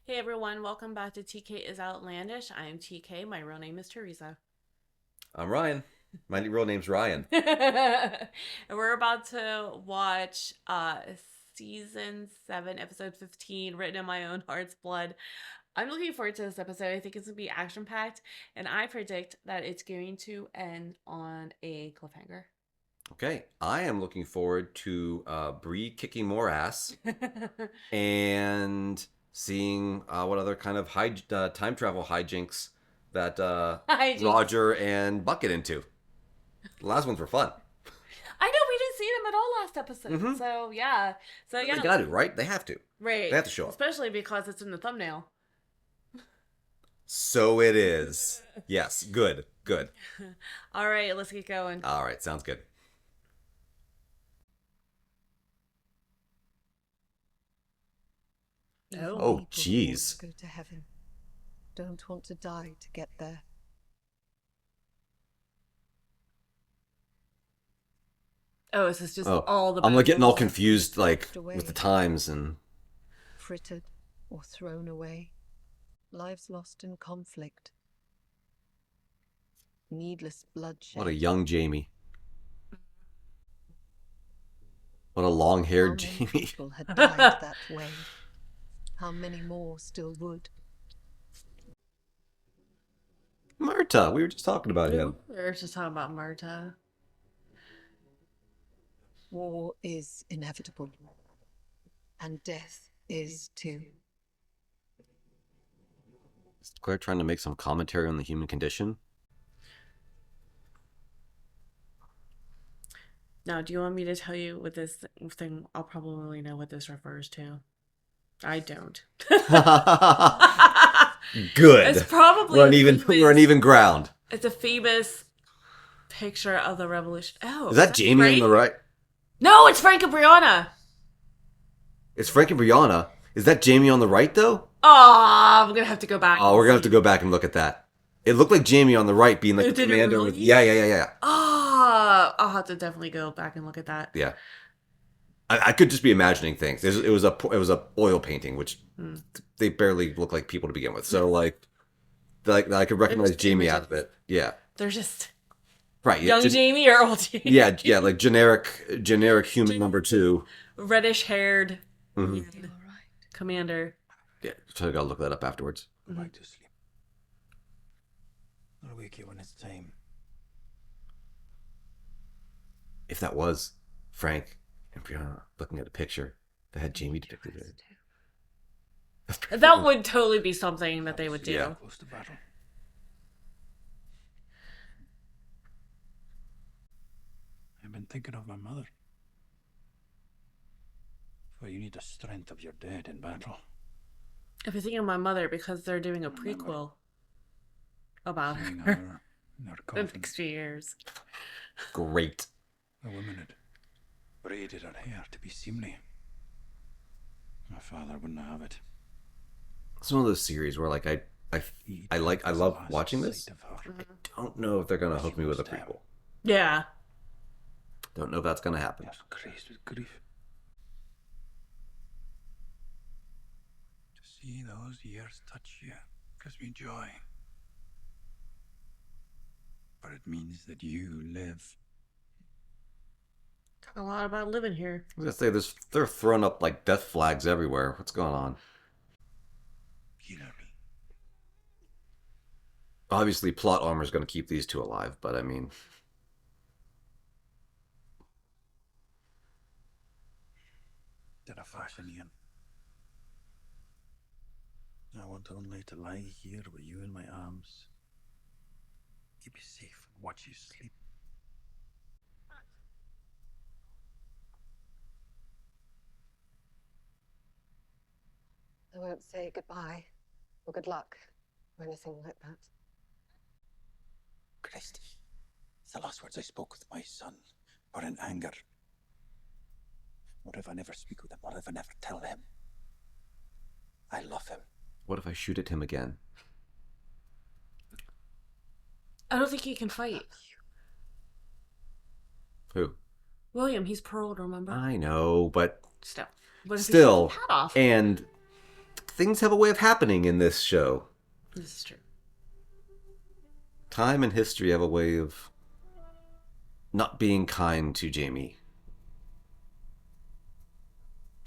Hey everyone, welcome back to TK is Outlandish. I am TK. My real name is Teresa. I'm Ryan. My real name's Ryan. And we're about to watch season 7, episode 15, Written in My Own Heart's Blood. I'm looking forward to this episode. I think it's going to be action packed, and I predict that it's going to end on a cliffhanger. Okay, I am looking forward to Bree kicking more ass and seeing what other kind of time travel hijinks that Roger and Buck get into. The last ones were fun. I know we didn't see them at all last episode. Mm-hmm. So yeah. They got to, right? They have to. Right. They have to show up. Especially because it's in the thumbnail. So it is. Yes, good. All right, let's get going. All right, sounds good. Oh, jeez. Go to heaven. Don't want to die to get there. Oh, is this just all the... I'm like getting all confused, like, with the times and... Frittered or thrown away. Lives lost in conflict. Needless bloodshed. What a young Jamie. What a long-haired Jamie. People had died that way. How many more still would? Marta, we were just talking about him. We were just talking about Marta. War is inevitable. And death is too. Is Claire trying to make some commentary on the human condition? Now, do you want me to tell you what this thing... I'll probably know what this refers to. I don't. Good. It's probably... We're on even ground. It's a famous picture of the revolution. Oh, is that Jamie Frank? on the right? No, it's Frank and Brianna. It's Frank and Brianna. Is that Jamie on the right, though? Oh, I'm going to have to go back. Oh, we're going to have to go back and look at that. It looked like Jamie on the right being like the commander. Really? Yeah. Oh, I'll have to definitely go back and look at that. Yeah. I could just be imagining things. It was a oil painting, which they barely look like people to begin with. So like I could recognize Jamie out of it. Yeah. They're just right. Young Jamie or old Jamie? Yeah, like generic human number 2. Reddish haired Mm-hmm. commander. Yeah, so I gotta look that up afterwards. Go back to sleep. I'll wake you when it's time. If that was Frank and Brianna looking at a picture that had Jamie depicted in it. That would totally be something that they would do. Yeah. Close to battle. I've been thinking of my mother. For you need the strength of your dead in battle. If you're thinking of my mother, because they're doing a prequel about Seeing her her in her the coffin. next few years. Great. The woman had braided her hair to be seemly. My father wouldn't have it. It's one of those series where like I love watching this. I don't know if they're gonna hook me with a prequel. Yeah. Don't know if that's gonna happen. I was crazed with grief. To see those years touch you gives me joy. But it means that you live. Talk a lot about living here. I was gonna say they're throwing up like death flags everywhere. What's going on? Hear me. Obviously, plot armor is gonna keep these two alive, but I mean, Did I fashion you? I want only to lie here with you in my arms. Keep you safe and watch you sleep. I won't say goodbye or good luck or anything like that. Christy, the last words I spoke with my son were in anger. What if I never speak with him? What if I never tell him? I love him. what if I shoot at him again? I don't think he can fight. Who? William, he's paroled, remember? I know, but Still. What if he still, takes his hat off? and things have a way of happening in this show. This is true. Time and history have a way of not being kind to Jamie.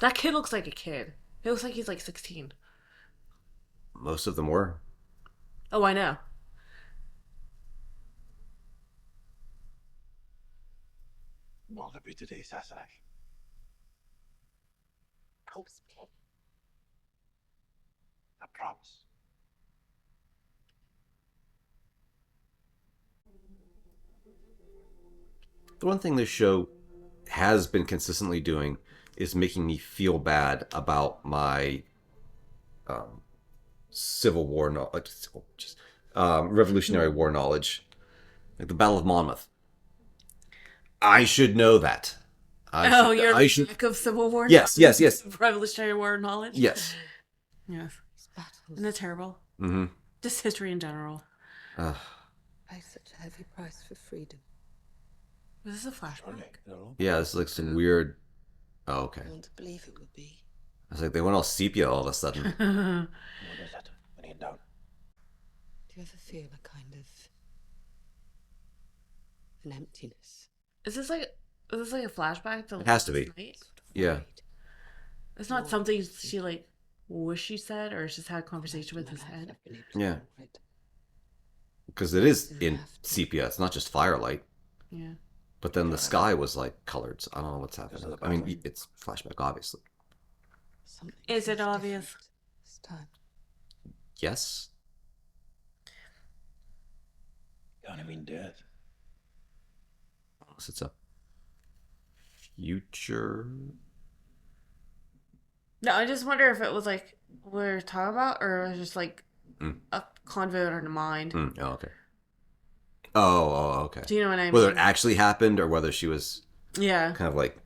That kid looks like a kid. He looks like he's like 16. Most of them were. Oh, I know. What about today, Sassenach? Promise me. I promise. The one thing this show has been consistently doing is making me feel bad about my Civil War knowledge, Revolutionary War knowledge, like the Battle of Monmouth. I should know that. You're I the should. lack of Civil War. Yes, yes, yes. Revolutionary War knowledge. Yes. Yes. These battles Isn't it terrible? Mm-hmm. Just history in general. pay such a heavy price for freedom. Was this a flashback? Yeah, this is like some weird. Oh, okay. I want to believe it would be. I was like, they went all sepia all of a sudden. What is it? When in doubt. Do you ever feel a kind of an emptiness? Is this like a flashback to It has to be. last night? Yeah. Void? It's not something she like wish she said, or just had a conversation with his head. Yeah. Because it is in sepia. It's not just firelight. Yeah. But then the sky was like colored. So I don't know what's happening. Is it I mean, it's flashback, obviously. Something Is it feels obvious? different this time. Yes. Can't have been dead. Unless it's a future. No, I just wonder if it was like what we were talking about, or it was just like Mm. a convo in her mind. Oh, okay. Oh, okay. Do you know what I mean? Whether it actually happened or whether she was Yeah. kind of like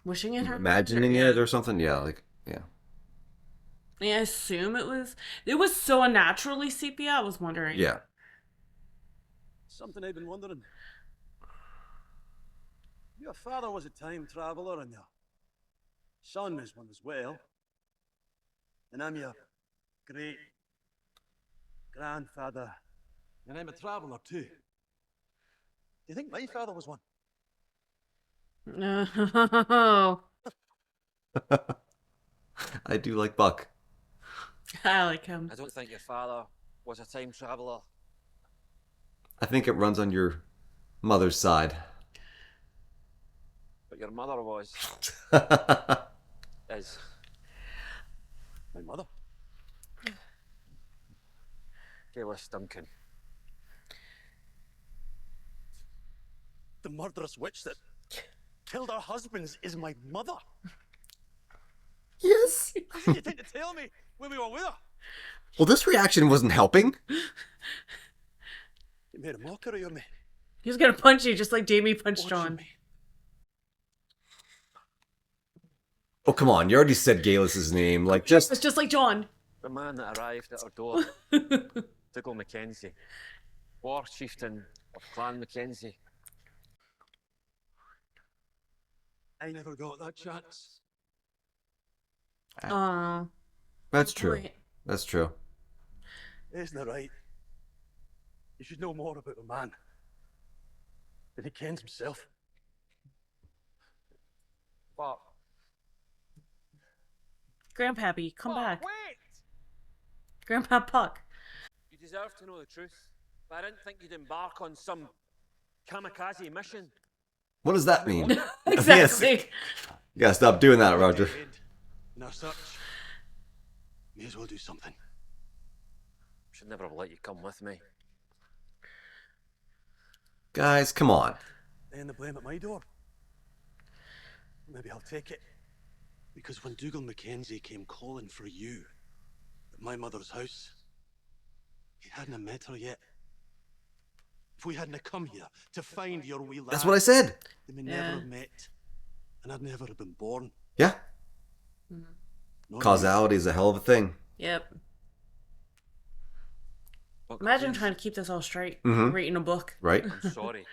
Wishing it her. imagining it or something. Yeah, like, yeah. I assume it was. It was so unnaturally sepia. I was wondering. Yeah. Something I've been wondering. Your father was a time traveller, and your son is one as well. And I'm your great grandfather, and I'm a traveller too. Do you think my father was one? No. I do like Buck. I like him. I don't think your father was a time traveller. I think it runs on your mother's side. But your mother was. Is. My mother? Gaylis Duncan. The murderous witch that killed our husbands is my mother. Yes. What did you think to tell me when we were with her? Well, this reaction wasn't helping. You made a mockery of me. He was gonna punch you just like Jamie punched Watching John. me. Oh, come on. You already said Gaelus's name. Like, It's just... just like John. The man that arrived at our door. Dougal Mackenzie. War chieftain of Clan Mackenzie. I never got that chance. Aw. That's true. Right. That's true. Isn't it right? You should know more about a man than he kens himself. But. Grandpappy, come back. Wait! Grandpa Puck. You deserve to know the truth. But I didn't think you'd embark on some kamikaze mission. What does that mean? Exactly. You gotta stop doing that, Roger. In our search, may as well do something. Should never have let you come with me. Guys, come on. Laying the blame at my door. Maybe I'll take it. Because when Dougal Mackenzie came calling for you at my mother's house, he hadn't met her yet. If we hadn't come here to find your wee lad, That's what I said. they may Yeah. never have met, and I'd never have been born. Yeah. Not Causality is a hell of a thing. Yep. Look, Imagine please, trying to keep this all straight. Mhm. Reading a book. Right? I'm sorry.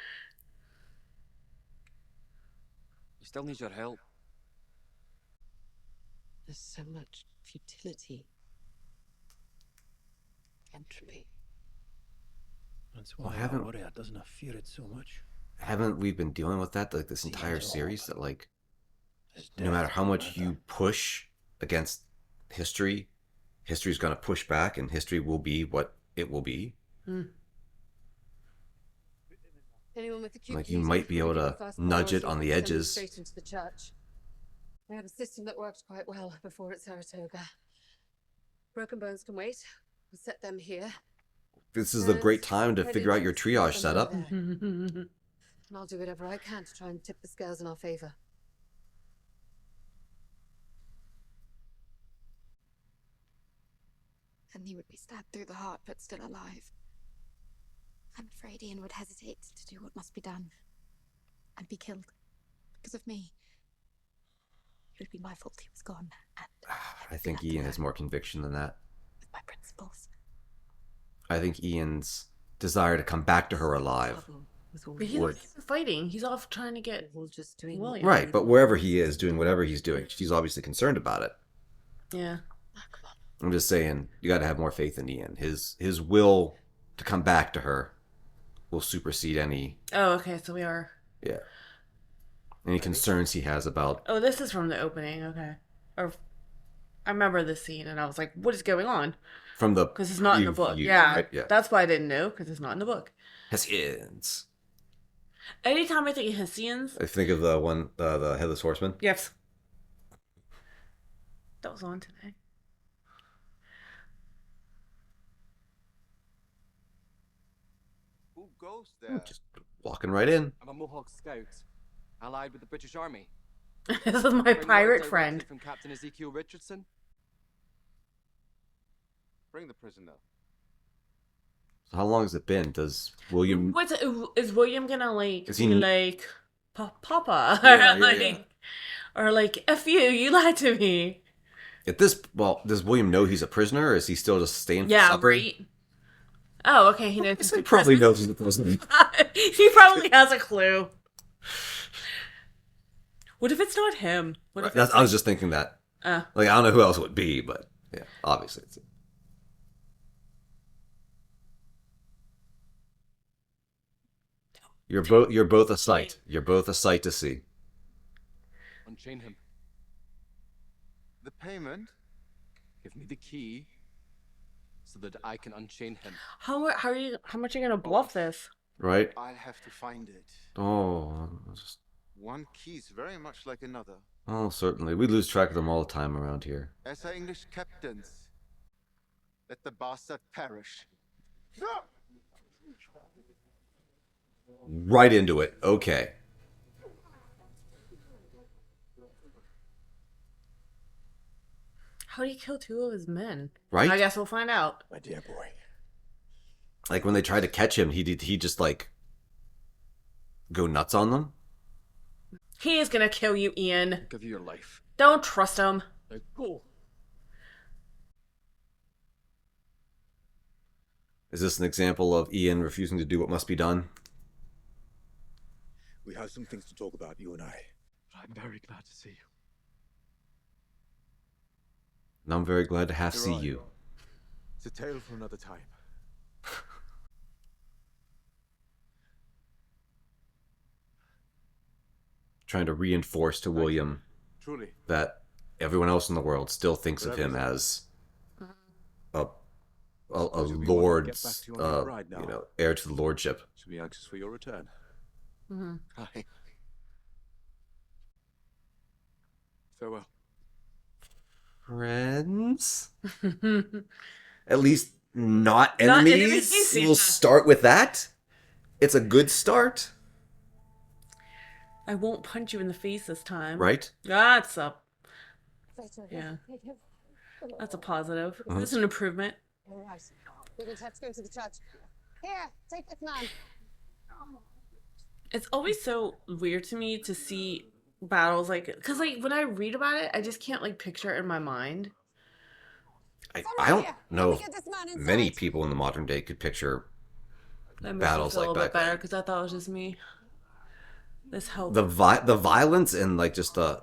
He still needs your help. There's so much futility entropy. That's Well, why haven't- Aurora doesn't fear it so much. Haven't we been dealing with that like this The entire end of series? all. That like His no matter death how be much weather. you push against history, history's going to push back, and history will be what it will be. Anyone with the cute Like, you keys might be able open the to first nudge it door, on the send them edges. Straight into the church. We had a system that worked quite well before at Saratoga. Broken Bones can wait. We'll set them here. This is a great time to Head figure out in your and triage set them over setup. there. And I'll do whatever I can to try and tip the scales in our favor. And he would be stabbed through the heart, but still alive. I'm afraid Ian would hesitate to do what must be done. And be killed. Because of me. It would be my fault he was gone, and I think Ian has more conviction than that. with my principles. I think Ian's desire to come back to her alive. But he's Would. not fighting. He's off trying to get We're all just doing William. Right, but wherever he is, doing whatever he's doing, she's obviously concerned about it. Yeah. Oh, come on. I'm just saying, you got to have more faith in Ian. His will to come back to her will supersede any Oh, okay. So we are. any concerns he has about. Oh, this is from the opening. Okay. Or I remember this scene, and I was like, "What is going on?" From the Because it's not in the book. preview, Yeah. right? Yeah. That's why I didn't know, because it's not in the book. Hessians. Anytime I think of Hessians, I think of the one, the Headless Horseman. yes. That was on today. Who goes there? Just walking right in. I'm a Mohawk scout, allied with the British Army. This is my Bring word pirate directly friend. from Captain Ezekiel Richardson. Bring the prisoner. How long has it been? Does William? Is William gonna like Is he- be like Papa Yeah, or yeah, like yeah. or like F you lied to me? At this, well, does William know he's a prisoner, or is he still just staying for Yeah, supper? right. Oh, okay. He knows. He probably knows he's a prisoner. He probably has a clue. What if it's not him? What if That's, it's I was just thinking that. Uh. Like, I don't know who else it would be, but yeah, obviously. It's, you're both a sight. You're both a sight to see. Unchain him. The payment? Give me the key, so that I can unchain him. how much are you gonna bluff this? Right? I'll have to find it. Oh, One key's very much like another. oh, certainly. We lose track of them all the time around here. As our English captains, let the bastard perish. Right into it. Okay. How do you kill two of his men? Right? I guess we'll find out. My dear boy. Like, when they tried to catch him, he just, like, go nuts on them? He is gonna kill you, Ian. Give you your life. Don't trust him. Now go. Is this an example of Ian refusing to do what must be done? We have some things to talk about, you and I. I'm very glad to see you. And I'm very glad to have You're see right. you. It's a tale for another time. Trying to reinforce to William Truly. that everyone else in the world still thinks of him Whatever. as a Suppose you'll be wanting to lord, get back to your own bride now. you know, heir to the lordship. Should be anxious for your return. Aye. Farewell. Friends? At least not Not enemies. enemies, yeah. We'll start with that. It's a good start, I won't punch you in the face this time. right? That's a yeah. That's a positive. Uh-huh. That's an improvement. All right. We're going to have to go to the church. Here, take this man. It's always so weird to me to see battles like, because like when I read about it, I just can't like picture it in my mind. I don't know if Get this man inside. many people in the modern day could picture That makes battles me feel like a little bit back better then. because I thought it was just me. This helped. the violence and like just the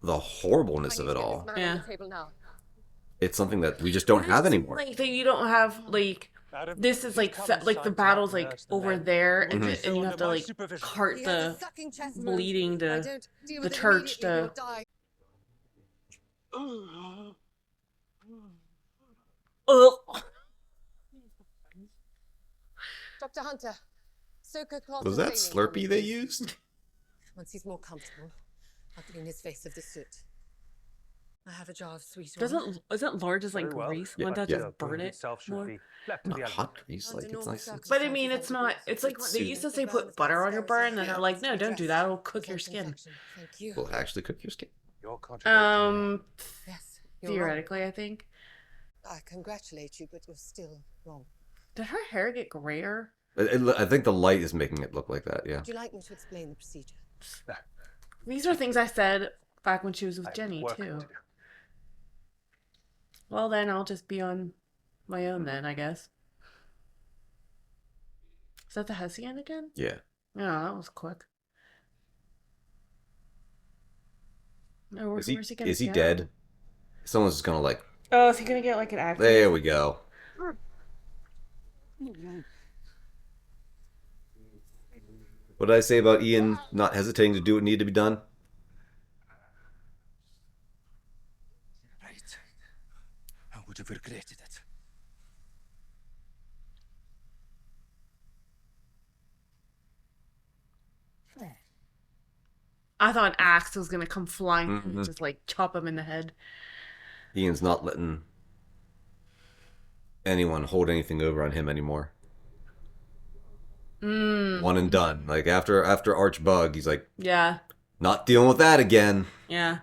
horribleness of it all. Yeah. Table now. it's something that we just don't have anymore. Like that you don't have like this is like like the battle's like over there, and, and you have to like cart the bleeding to the church to. Ugh. Dr. Hunter, Soka cloth Was and that staining for me, Slurpee they please. used? Once he's more comfortable, I'll clean his face of the soot. I have a jar of sweet Isn't lard just like grease? Yeah, Wouldn't that yeah. just burn it more? Not hot grease, like it's nice. But I mean, it's not. It's like they used to say put butter on your burn, and they're like, no, don't do that. It'll cook your skin. Thank you. Will actually cook your skin. Yes, you're wrong. Theoretically, I think. I congratulate you, but you're still wrong. Did her hair get grayer? I think the light is making it look like that. Yeah. Would you like me to explain the procedure? These are things I said back when she was with Jenny too. Well, then I'll just be on my own then, I guess. Is that the Hessian again? Yeah. Yeah, that was quick. No, where's he gonna Is he go? dead? Someone's just gonna like. Oh, is he gonna get like an accident? There we go. What did I say about Ian not hesitating to do what needed to be done? Right. I would have regretted it. I thought an axe was gonna come flying Mm-hmm. and just like chop him in the head. Ian's not letting anyone hold anything over on him anymore. One and done. Like after Archbug, he's like, Yeah. not dealing with that again. Yeah.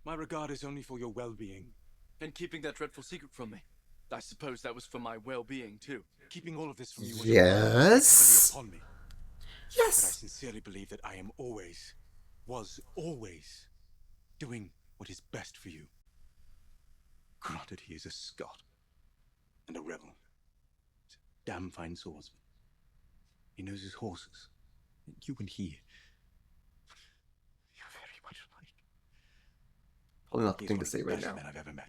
My regard is only for your well-being. And keeping that dreadful secret from me. I suppose that was for my well-being, too. Keeping all of this from you was Yes. heavily upon me. Yes. But I sincerely believe that I am was always, doing what is best for you. Granted, he is a Scot and a rebel. He's a damn fine swordsman. He knows his horses. You and he, you're very much alike. Probably not the He's thing one to of say the right best now. men I've ever met.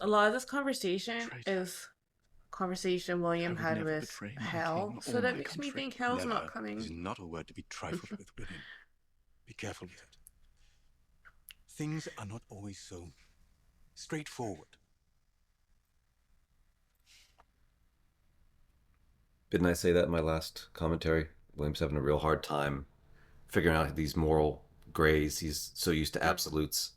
A lot of this conversation Traitor. is conversation William I would had never with betray my Hell, king so or that my makes me country. think Hell's Never not coming. is not a word to be trifled with him. Be careful with it. Things are not always so straightforward. Didn't I say that in my last commentary? William's having a real hard time figuring out these moral grays. He's so used to absolutes.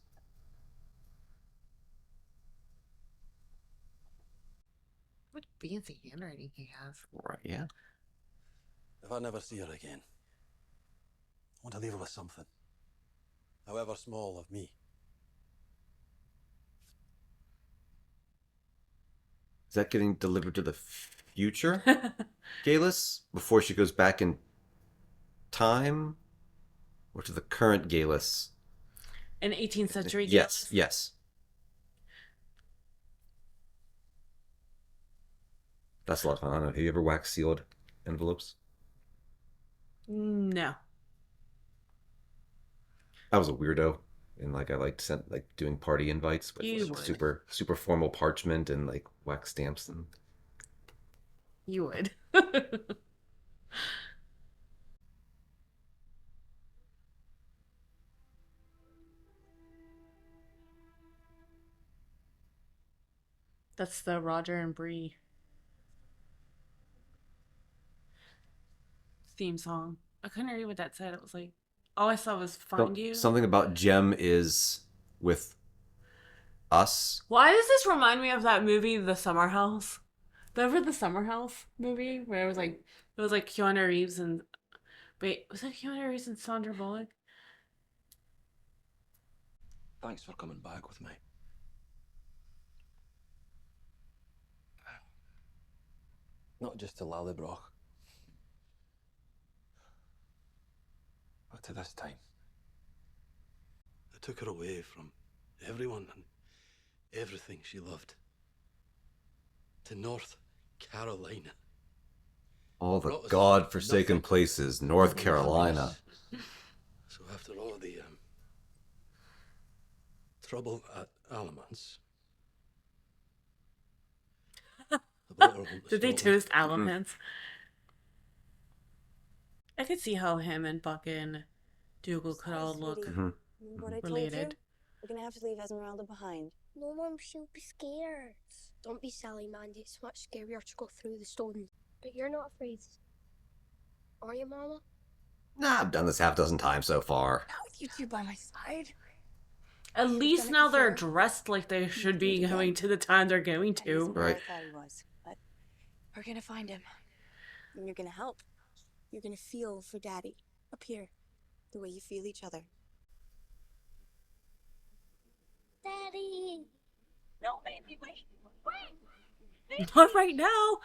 What fancy handwriting he has. Right, yeah. If I never see her again, I want to leave her with something, however small, of me. Is that getting delivered to the future, Galus? Before she goes back in time? Or to the current Galus? An 18th century Yes, Gallus? yes. That's a lot of fun. I don't know. Have you ever wax sealed envelopes? No. I was a weirdo. And like I liked doing party invites with You like, would. super formal parchment and like wax stamps and You would. That's the Roger and Bree theme song. I couldn't read what that said. It was like, all I saw was find you. something about Jem is with us. Why does this remind me of that movie, The Summer House? Remember the Summer House movie where it was like Keanu Reeves and wait, was it Keanu Reeves and Sandra Bullock? Thanks for coming back with me. Not just to Lallybroch, but to this time. I took her away from everyone and everything she loved. To North Carolina. All the Brought us god-forsaken nothing. places, North Nothing Carolina. happiness. So after all the trouble at Alamance. I brought her home to Did they Scotland. toast Alamance? I could see how him and fucking Dougal could all look Mhm. What I told related. you? We're gonna have to leave Esmeralda behind. No, Mum, she'll be scared. Don't be silly, Mandy. It's much scarier to go through the stone. But you're not afraid. Are you, Mama? Nah, I've done this half dozen times so far. Not with you two by my side. At least done it now they're before. dressed like they should be do it going again. to the time they're going And he's to. where Right. I thought he was. But we're gonna find him. And you're gonna help. You're gonna feel for Daddy. Up here. The way you feel each other. Daddy! No, baby, wait. Wait! Not right now.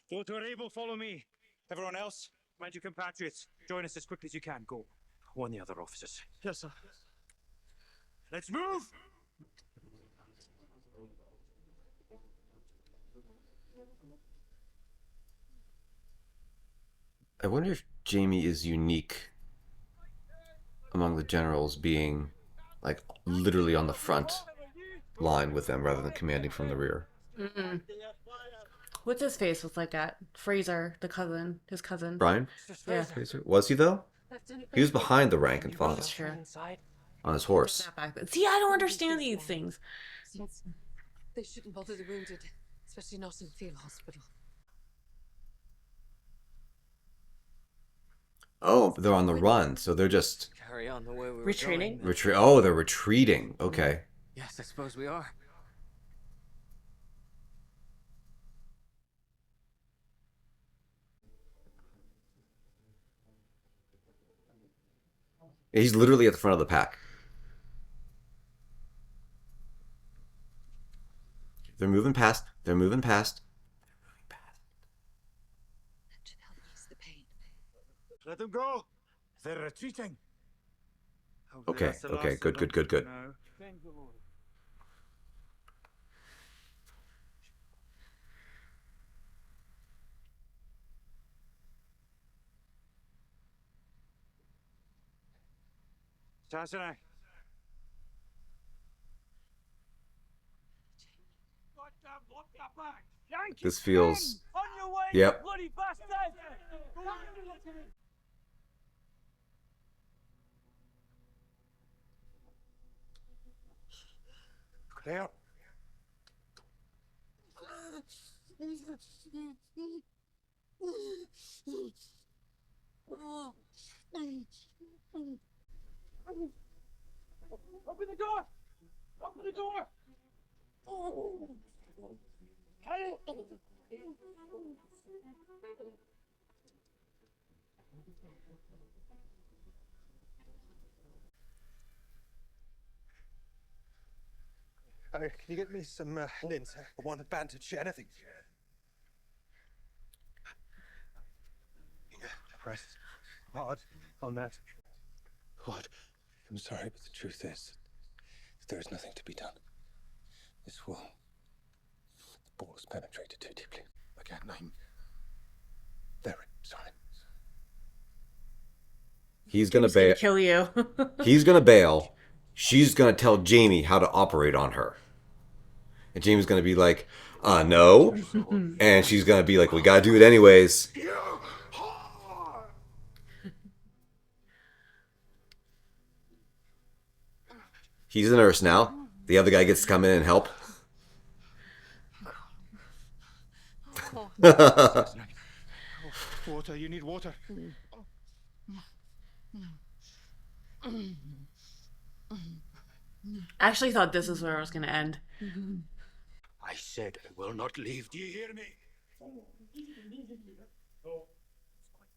Those who are able, follow me. Everyone else, mind your compatriots. Join us as quickly as you can. Go. Warn the other officers. Yes, sir. Let's move! I wonder if Jamie is unique among the generals, being like literally on the front line with them rather than commanding from the rear. Mm-mm. What's his face was like that? Fraser, the cousin, his cousin. Brian? Yeah. Was he though? He was behind the rank and file That's true. on his horse. Snap back then. See, I don't understand these things. They shouldn't bother the wounded, especially not in field hospital. Oh, they're on the run, so they're just Carry on the way we were Retreating? going. retreat. Oh, they're retreating. Okay. Yes, I suppose we are. He's literally at the front of the pack. They're moving past. They're moving past. That should help ease the pain. Let them go. They're retreating. Okay, That's the okay, last good, of good, them good, good. now. Thank the Lord. Sassenach. This feels. On your way, Yep. bloody bastard! Claire. Open the door! Open the door! Can you get me some lint? One bandage, anything? Press hard on that. What? I'm sorry, but the truth is that there is nothing to be done. This wall, the ball has penetrated too deeply. Again, I'm very sorry. He's gonna He's gonna bail. kill you. He's gonna bail. She's gonna tell Jamie how to operate on her. And Jamie's gonna be like, no. And she's gonna be like, we gotta do it anyways. He's a nurse now. The other guy gets to come in and help. Water, you need water. I actually thought this is where it was gonna end. I said I will not leave. Do you hear me?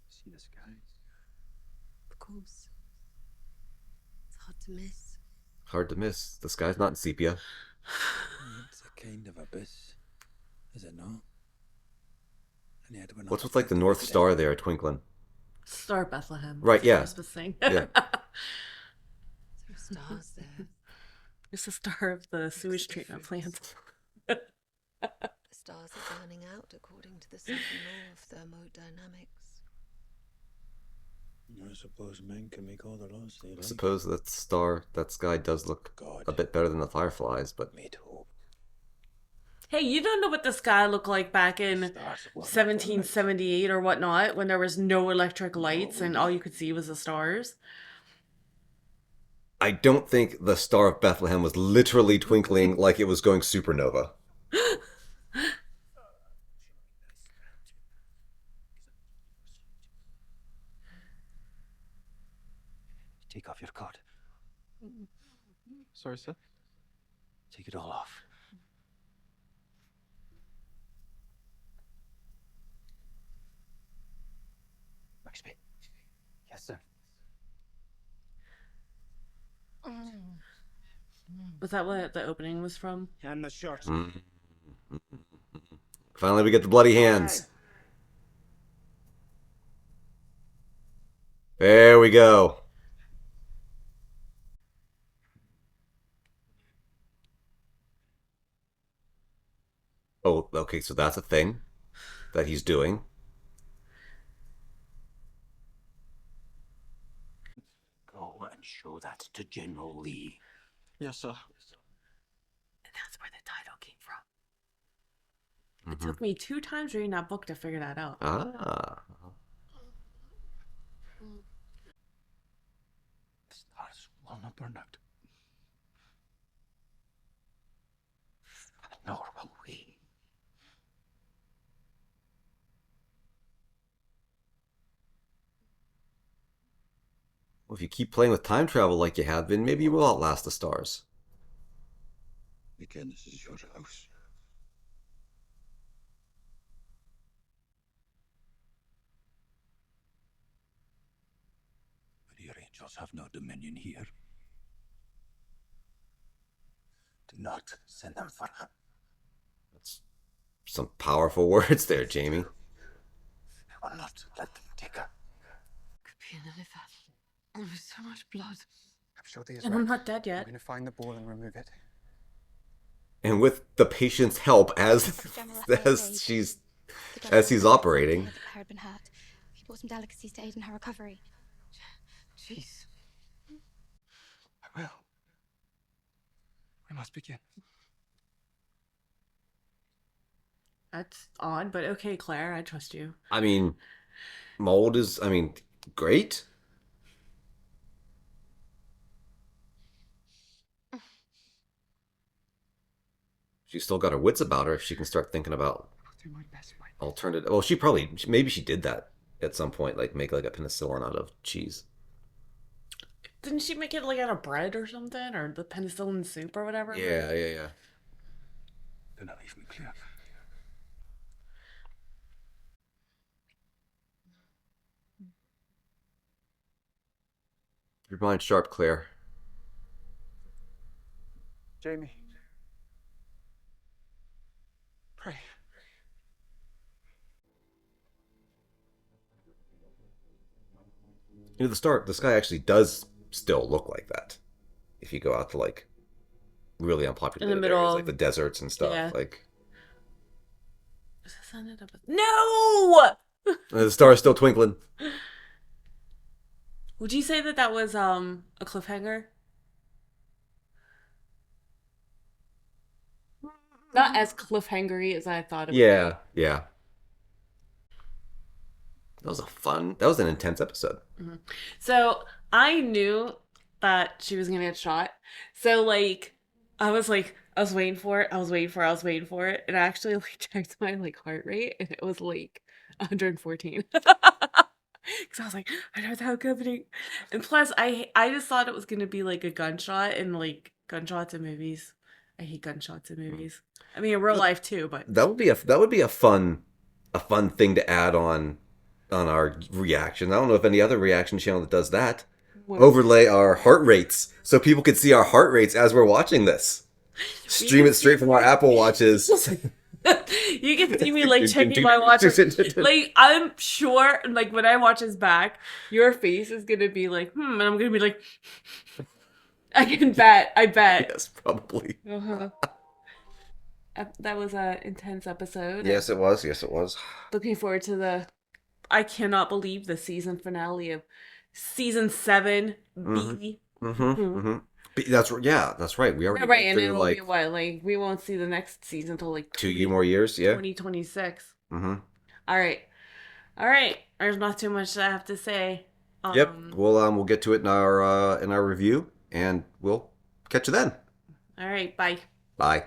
See the skies? Of course. It's hard to miss. Hard to miss. The sky's not in sepia. It's a kind of abyss, is it not? And yet we're not What's with like the North Star there twinkling? Star Bethlehem. Right, That's yeah. Christmas thing. Yeah. There are stars there. It's the star of the sewage treatment plant. The stars are burning out according to the second law of thermodynamics. I suppose men can make all the laws they I like. suppose that sky does look God a bit better than the Fireflies, but made hope. Hey, you don't know what the sky looked like back in Stars were not for light. 1778 or whatnot when there was no electric lights and all you could see was the stars. I don't think the Star of Bethlehem was literally twinkling like it was going supernova. Take off your coat. Sorry, sir. Take it all off. Maxby. Yes, sir. Was that what the opening was from? And the shirt. Finally, we get the bloody hands. There we go. Oh, okay, so that's a thing that he's doing. Go and show that to General Lee. Yes, sir. And that's where the title came from. It took me 2 times reading that book to figure that out. Ah. The stars will not burn out. Nor will we. Well, if you keep playing with time travel like you have been, maybe you will outlast the stars. Again, this is your house. But your angels have no dominion here. Do not send them for her. That's some powerful words there, Jamie. I will not let them take her. Could be an elephant. There was so much blood. I'm sure these And I'm not dead I'm yet. going to find the ball and remove it. And with the patient's help, as she's as he's operating. The pair had been hurt. He bought some delicacies to aid in her recovery. Jeez. I will. We must begin. That's odd, but okay, Claire, I trust you. I mean, mold is, great. She's still got her wits about her if she can start thinking about alternative. Well, maybe she did that at some point, like make like a penicillin out of cheese. Didn't she make it like out of bread or something? Or the penicillin soup or whatever? Yeah. Do not leave me, Claire. Your mind's sharp, Claire. Jamie. Pray. The sky actually does still look like that. If you go out to like really unpopulated middle areas, of- like the deserts and stuff, yeah. like Is this ended up with... No! the star's still twinkling. Would you say that was a cliffhanger? Not as cliffhangery as I thought it would. Yeah. That was an intense episode. Mm-hmm. So I knew that she was gonna get shot. So like I was waiting for it. I was waiting for it. And I actually like checked my like heart rate and it was like 114. Because I was like, I know how coming. And plus I just thought it was gonna be like a gunshot, and like gunshots in movies. I hate gunshots in movies. I mean in real life too, but That would be a fun thing to add on our reaction. I don't know if any other reaction channel that does that. What? Overlay our heart rates so people could see our heart rates as we're watching this. Stream it straight from our Apple Watches. You can see me like checking my watch. Like I'm sure, like when I watch this back, your face is gonna be like, and I'm gonna be like, I bet. Yes, probably. Uh-huh. That was an intense episode. Yes, it was. Looking forward to I cannot believe the season finale of season 7 Mhm. B. That's right. We already Right, went and through it'll like be what? Like, we won't see the next season until like 2 more years. Yeah. 2026. Mm-hmm. All right. All right. There's not too much I have to say. Yep. We'll get to it in our review, and we'll catch you then. All right. Bye. Bye.